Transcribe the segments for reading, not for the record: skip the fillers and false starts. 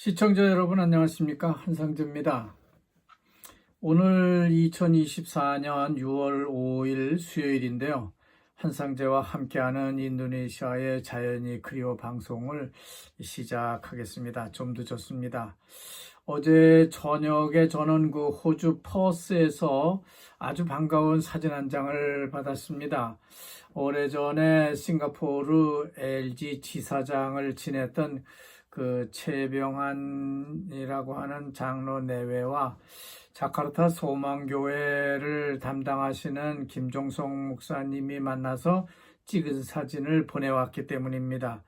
시청자 여러분 안녕하십니까? 한상주입니다. 오늘 2024년 6월 5일 수요일인데요. 한상재와 함께하는 인도네시아의 자연이 그리워 방송을 시작하겠습니다. 좀 늦었습니다. 어제 저녁에 저는 호주 퍼스에서 아주 반가운 사진 한 장을 받았습니다. 오래전에 싱가포르 LG 지사장을 지냈던 최병환이라고 하는 장로 내외와 자카르타 소망교회를 담당하시는 김종성 목사님이 만나서 찍은 사진을 보내왔기 때문입니다.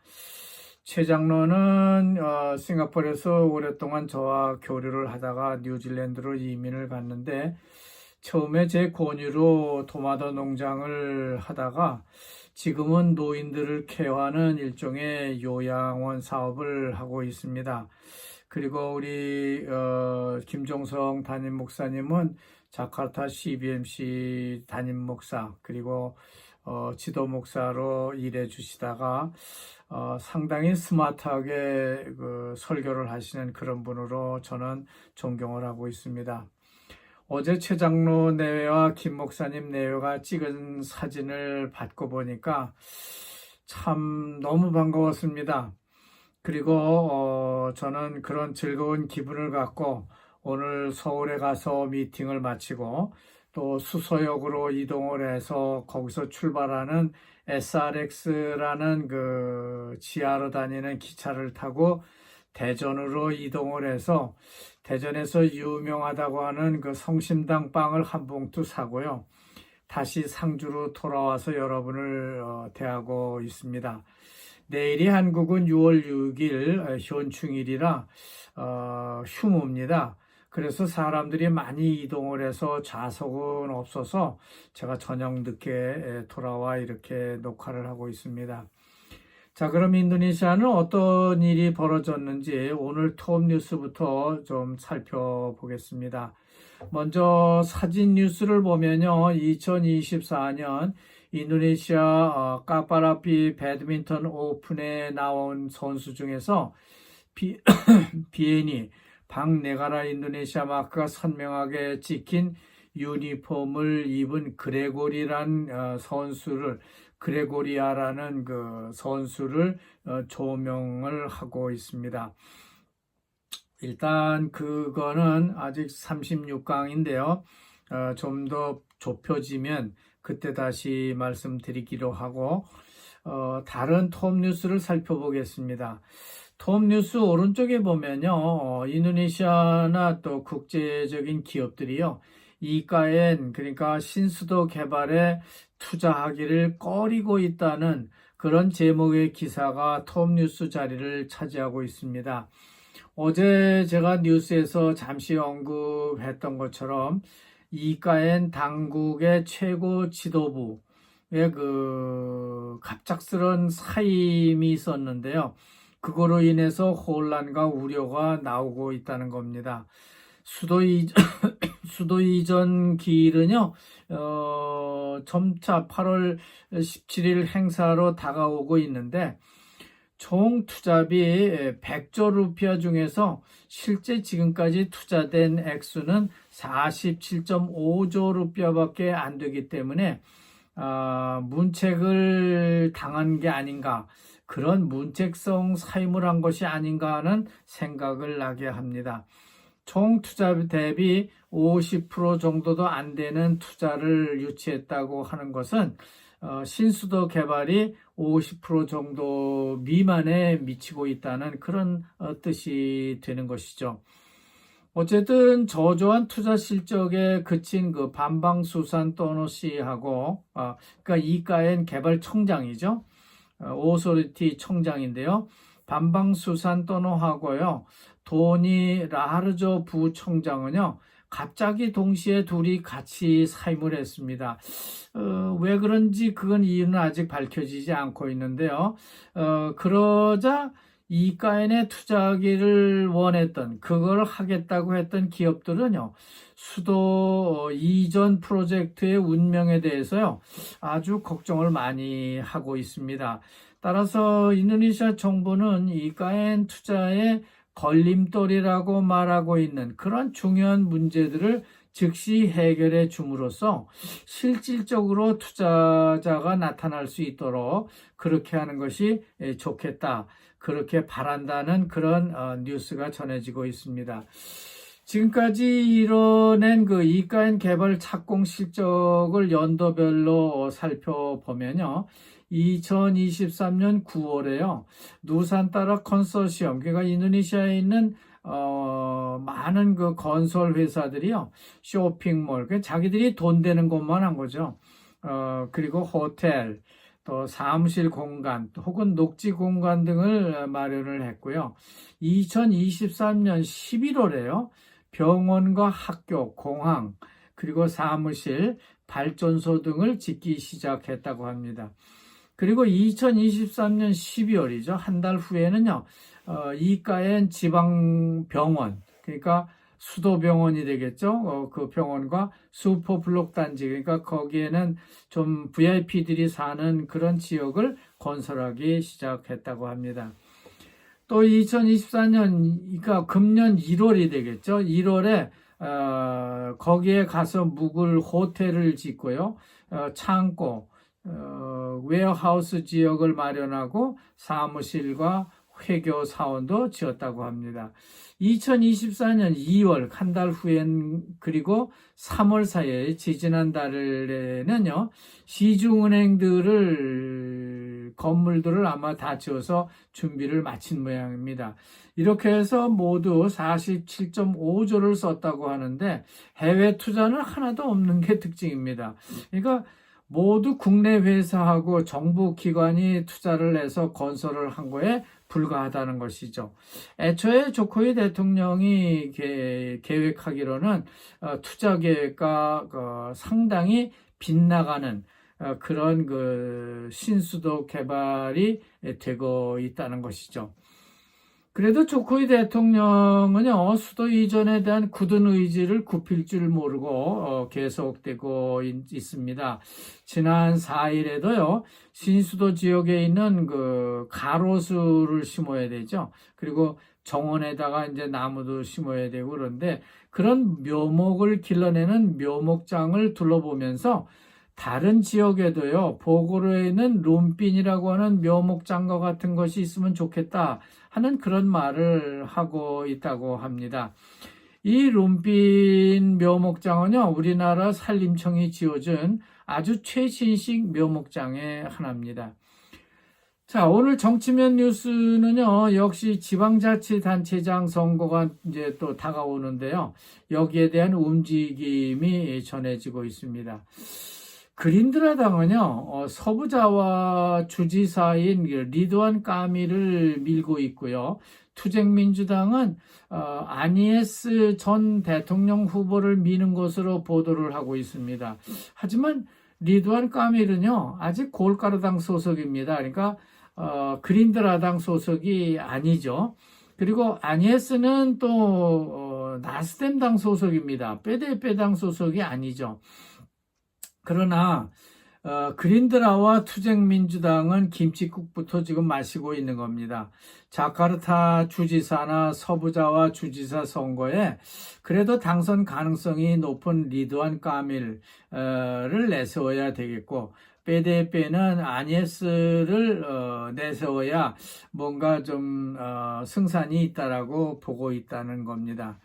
최 장로는 싱가포르에서 오랫동안 저와 교류를 하다가 뉴질랜드로 이민을 갔는데 처음에 제 권유로 토마토 농장을 하다가 지금은 노인들을 케어하는 일종의 요양원 사업을 하고 있습니다. 그리고 우리 김종성 담임 목사님은 자카르타 CBMC 담임 목사 그리고 지도 목사로 일해 주시다가 상당히 스마트하게 설교를 하시는 그런 분으로 저는 존경을 하고 있습니다. 어제 최 장로 내외와 김 목사님 내외가 찍은 사진을 받고 보니까 참 너무 반가웠습니다. 그리고 저는 그런 즐거운 기분을 갖고 오늘 서울에 가서 미팅을 마치고 또 수서역으로 이동을 해서 거기서 출발하는 SRX라는 지하로 다니는 기차를 타고 대전으로 이동을 해서 대전에서 유명하다고 하는 성심당 빵을 한 봉투 사고요. 다시 상주로 돌아와서 여러분을 대하고 있습니다. 내일이 한국은 6월 6일 현충일이라 휴무입니다. 그래서 사람들이 많이 이동을 해서 좌석은 없어서 제가 저녁 늦게 돌아와 이렇게 녹화를 하고 있습니다. 자, 그럼 인도네시아는 어떤 일이 벌어졌는지 오늘 톱 뉴스부터 좀 살펴보겠습니다. 먼저 사진 뉴스를 보면요. 2024년 인도네시아 까빠라피 배드민턴 오픈에 나온 선수 중에서 비엔이 박네가라 인도네시아 마크가 선명하게 찍힌 유니폼을 입은 그레고리아라는 선수를 조명을 하고 있습니다. 일단 그거는 아직 36강인데요. 좀 더 좁혀지면 그때 다시 말씀드리기로 하고 다른 톱 뉴스를 살펴보겠습니다. 톱 뉴스 오른쪽에 보면요. 인도네시아나 또 국제적인 기업들이요. 이가엔 그러니까 신수도 개발에 투자하기를 꺼리고 있다는 그런 제목의 기사가 톱 뉴스 자리를 차지하고 있습니다. 어제 제가 뉴스에서 잠시 언급했던 것처럼 이가엔 당국의 최고 지도부의 갑작스런 사임이 있었는데요. 그거로 인해서 혼란과 우려가 나오고 있다는 겁니다. 수도 이전 기일은요, 점차 8월 17일 행사로 다가오고 있는데, 총 투자비 100조 루피아 중에서 실제 지금까지 투자된 액수는 47.5조 루피아밖에 안 되기 때문에, 문책을 당한 게 아닌가, 그런 문책성 사임을 한 것이 아닌가 하는 생각을 나게 합니다. 총 투자 대비 50% 정도도 안 되는 투자를 유치했다고 하는 것은 신수도 개발이 50% 정도 미만에 미치고 있다는 그런 뜻이 되는 것이죠. 어쨌든 저조한 투자 실적에 그친 반방수산 또노 씨하고 그러니까 이가엔 개발청장이죠. 오소리티 청장인데요. 반방수산 또노하고요. 도니 라하르조 부총장은요. 갑자기 동시에 둘이 같이 사임을 했습니다. 왜 그런지 그건 이유는 아직 밝혀지지 않고 있는데요. 그러자 이가엔에 투자하기를 원했던 그걸 하겠다고 했던 기업들은요. 수도 이전 프로젝트의 운명에 대해서요. 아주 걱정을 많이 하고 있습니다. 따라서 인도네시아 정부는 이가엔 투자에 걸림돌이라고 말하고 있는 그런 중요한 문제들을 즉시 해결해 줌으로써 실질적으로 투자자가 나타날 수 있도록 그렇게 하는 것이 좋겠다. 그렇게 바란다는 그런 뉴스가 전해지고 있습니다. 지금까지 이뤄낸 그 이가엔 개발 착공 실적을 연도별로 살펴보면요. 2023년 9월에요. 누산따라 컨소시엄, 그러니까 인도네시아에 있는 많은 그 건설 회사들이요. 쇼핑몰, 자기들이 돈 되는 것만 한 거죠. 그리고 호텔, 또 사무실 공간, 혹은 녹지 공간 등을 마련을 했고요. 2023년 11월에요. 병원과 학교, 공항, 그리고 사무실, 발전소 등을 짓기 시작했다고 합니다. 그리고 2023년 12월이죠. 한 달 후에는요. 이가엔 지방병원, 그러니까 수도병원이 되겠죠. 그 병원과 슈퍼블록 단지, 그러니까 거기에는 좀 VIP들이 사는 그런 지역을 건설하기 시작했다고 합니다. 또 2024년, 그러니까 금년 1월이 되겠죠. 1월에 거기에 가서 묵을 호텔을 짓고요. 창고, 웨어하우스 지역을 마련하고 사무실과 회교 사원도 지었다고 합니다. 2024년 2월 한 달 후엔 그리고 3월 사이에 지지난달에는요. 건물들을 아마 다 지어서 준비를 마친 모양입니다. 이렇게 해서 모두 47.5조를 썼다고 하는데 해외 투자는 하나도 없는 게 특징입니다. 그러니까 모두 국내 회사하고 정부 기관이 투자를 해서 건설을 한 거에 불과하다는 것이죠. 애초에 조코이 대통령이 계획하기로는 투자 계획과 상당히 빗나가는 그런 그 신수도 개발이 되고 있다는 것이죠. 그래도 조코이 대통령은요, 수도 이전에 대한 굳은 의지를 굽힐 줄 모르고 계속되고 있습니다. 지난 4일에도요, 신수도 지역에 있는 그 가로수를 심어야 되죠. 그리고 정원에다가 이제 나무도 심어야 되고 그런데 그런 묘목을 길러내는 묘목장을 둘러보면서 다른 지역에도요, 보고로에 있는 룸빈이라고 하는 묘목장과 같은 것이 있으면 좋겠다 하는 그런 말을 하고 있다고 합니다. 이 룸빈 묘목장은요, 우리나라 산림청이 지어준 아주 최신식 묘목장의 하나입니다. 자, 오늘 정치면 뉴스는요, 역시 지방자치단체장 선거가 이제 또 다가오는데요, 여기에 대한 움직임이 전해지고 있습니다. 그린드라당은요, 서부자와 주지사인 리드완 까미를 밀고 있고요. 투쟁민주당은 아니에스 전 대통령 후보를 미는 것으로 보도를 하고 있습니다. 하지만 리드완 까밀은요, 아직 골가루당 소속입니다. 그러니까 그린드라당 소속이 아니죠. 그리고 아니에스는 또 나스뎀당 소속입니다. 빼대빼당 소속이 아니죠. 그러나 그린드라와 투쟁민주당은 김칫국부터 지금 마시고 있는 겁니다. 자카르타 주지사나 서부자와 주지사 선거에 그래도 당선 가능성이 높은 리드완 까밀을 내세워야 되겠고, 빼대빼는 아니에스를 내세워야 뭔가 좀 승산이 있다라고 보고 있다는 겁니다.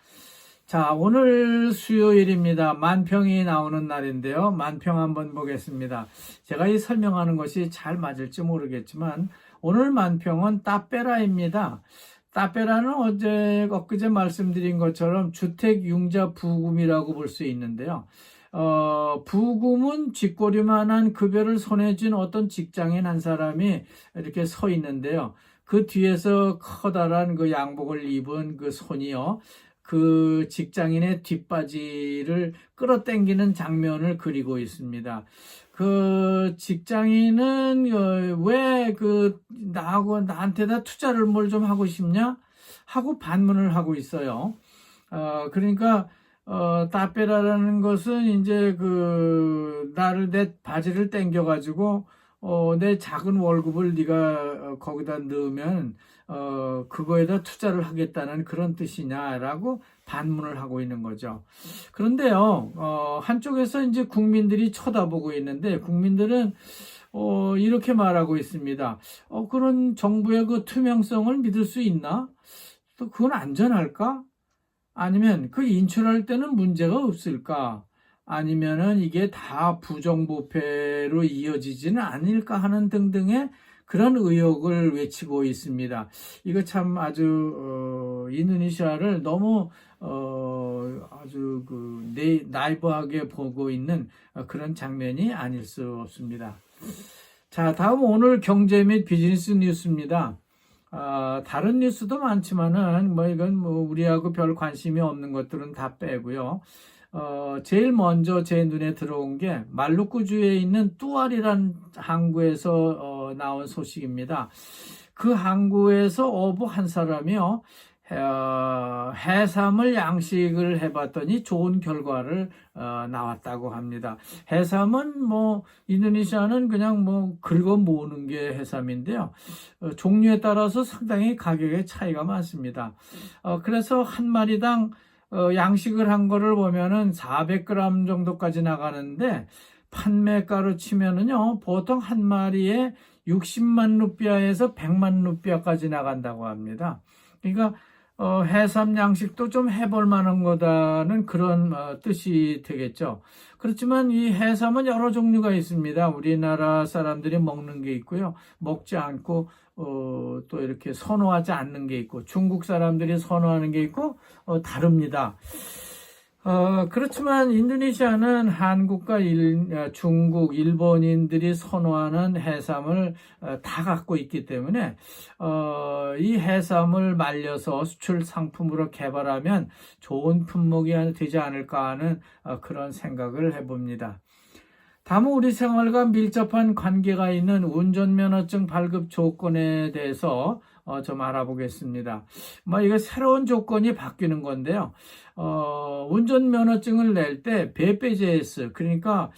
자, 오늘 수요일입니다. 만평이 나오는 날인데요. 만평 한번 보겠습니다. 제가 이 설명하는 것이 잘 맞을지 모르겠지만 오늘 만평은 따빼라입니다. 따빼라는 엊그제 말씀드린 것처럼 주택융자 부금이라고 볼 수 있는데요. 부금은 쥐꼬리만한 급여를 손에 쥔 어떤 직장인 한 사람이 이렇게 서 있는데요. 그 뒤에서 커다란 그 양복을 입은 그 손이요. 그 직장인의 뒷바지를 끌어당기는 장면을 그리고 있습니다. 그 직장인은 왜 나한테다 투자를 뭘 좀 하고 싶냐? 하고 반문을 하고 있어요. 그러니까 따빼라라는 것은 이제 내 바지를 당겨가지고 내 작은 월급을 네가 거기다 넣으면 그거에다 투자를 하겠다는 그런 뜻이냐라고 반문을 하고 있는 거죠. 그런데요, 한쪽에서 이제 국민들이 쳐다보고 있는데 국민들은 이렇게 말하고 있습니다. 그런 정부의 그 투명성을 믿을 수 있나? 또 그건 안전할까? 아니면 그 인출할 때는 문제가 없을까? 아니면은 이게 다 부정부패로 이어지지는 않을까 하는 등등의 그런 의혹을 외치고 있습니다. 이거 참 아주 인도네시아를 너무 아주 나이브하게 보고 있는 그런 장면이 아닐 수 없습니다. 자, 다음 오늘 경제 및 비즈니스 뉴스입니다. 다른 뉴스도 많지만은 이건 우리하고 별 관심이 없는 것들은 다 빼고요. 제일 먼저 제 눈에 들어온 게 말루쿠주에 있는 뚜알이란 항구에서 나온 소식입니다. 그 항구에서 어부 한 사람이요, 해삼을 양식을 해봤더니 좋은 결과를 나왔다고 합니다. 해삼은 인도네시아는 그냥 긁어 모으는 게 해삼인데요. 종류에 따라서 상당히 가격의 차이가 많습니다. 그래서 한 마리당 양식을 한 거를 보면은 400g 정도까지 나가는데 판매가로 치면은요, 보통 한 마리에 60만 루피아에서 100만 루피아까지 나간다고 합니다. 그러니까 해삼 양식도 좀 해볼 만한 거다는 그런 뜻이 되겠죠. 그렇지만 이 해삼은 여러 종류가 있습니다. 우리나라 사람들이 먹는 게 있고요, 먹지 않고 또 이렇게 선호하지 않는 게 있고, 중국 사람들이 선호하는 게 있고 다릅니다. 그렇지만 인도네시아는 한국과 중국, 일본인들이 선호하는 해삼을 다 갖고 있기 때문에 이 해삼을 말려서 수출 상품으로 개발하면 좋은 품목이 되지 않을까 하는 그런 생각을 해봅니다. 다음은 우리 생활과 밀접한 관계가 있는 운전면허증 발급 조건에 대해서 좀 알아보겠습니다. 이거 새로운 조건이 바뀌는 건데요. 운전면허증을 낼 때 BPJS, 그러니까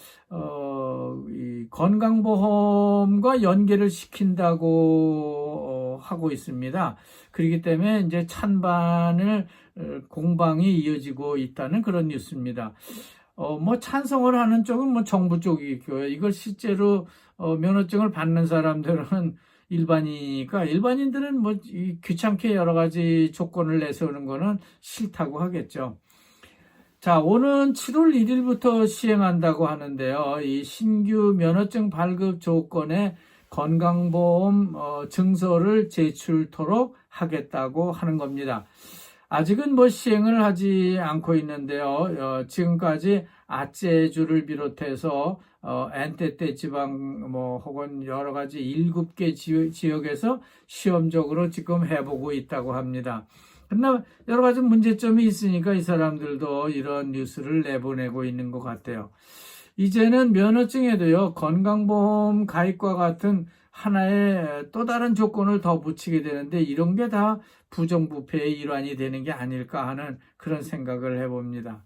이 건강보험과 연계를 시킨다고 하고 있습니다. 그렇기 때문에 이제 찬반을 공방이 이어지고 있다는 그런 뉴스입니다. 찬성을 하는 쪽은 정부 쪽이고요. 이걸 실제로 면허증을 받는 사람들은 일반이니까, 일반인들은 귀찮게 여러 가지 조건을 내세우는 거는 싫다고 하겠죠. 자, 오는 7월 1일부터 시행한다고 하는데요. 이 신규 면허증 발급 조건에 건강보험 증서를 제출토록 하겠다고 하는 겁니다. 아직은 시행을 하지 않고 있는데요. 지금까지 아제주를 비롯해서 엔테테 지방 혹은 여러 가지 7개 지역에서 시험적으로 지금 해보고 있다고 합니다. 그러나 여러 가지 문제점이 있으니까 이 사람들도 이런 뉴스를 내보내고 있는 것 같아요. 이제는 면허증에도요, 건강보험 가입과 같은 하나의 또 다른 조건을 더 붙이게 되는데, 이런 게 다 부정부패의 일환이 되는 게 아닐까 하는 그런 생각을 해봅니다.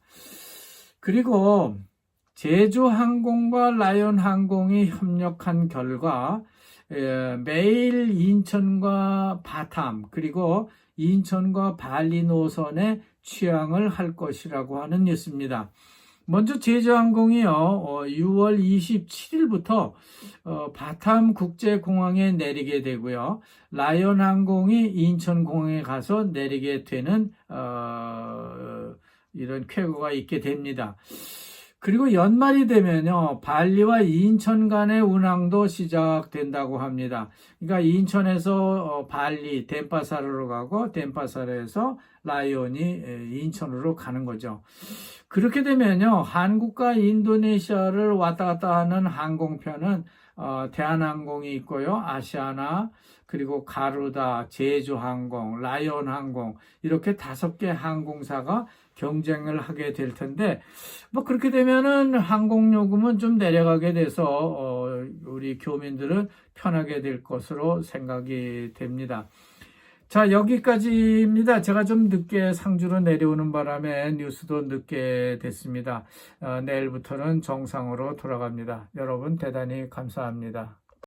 그리고 제주항공과 라이온항공이 협력한 결과 매일 인천과 바탐, 그리고 인천과 발리 노선에 취항을 할 것이라고 하는 뉴스입니다. 먼저 제주항공이요, 6월 27일부터 바탐 국제공항에 내리게 되고요, 라이온항공이 인천공항에 가서 내리게 되는 이런 쾌거가 있게 됩니다. 그리고 연말이 되면요, 발리와 인천 간의 운항도 시작된다고 합니다. 그러니까 인천에서 발리, 덴파사르로 가고, 덴파사르에서 라이온이 인천으로 가는 거죠. 그렇게 되면요, 한국과 인도네시아를 왔다 갔다 하는 항공편은 대한항공이 있고요, 아시아나, 그리고 가루다, 제주항공, 라이온항공, 이렇게 5개 항공사가 경쟁을 하게 될 텐데, 그렇게 되면은 항공요금은 좀 내려가게 돼서 우리 교민들은 편하게 될 것으로 생각이 됩니다. 자, 여기까지입니다. 제가 좀 늦게 상주로 내려오는 바람에 뉴스도 늦게 됐습니다. 내일부터는 정상으로 돌아갑니다. 여러분 대단히 감사합니다.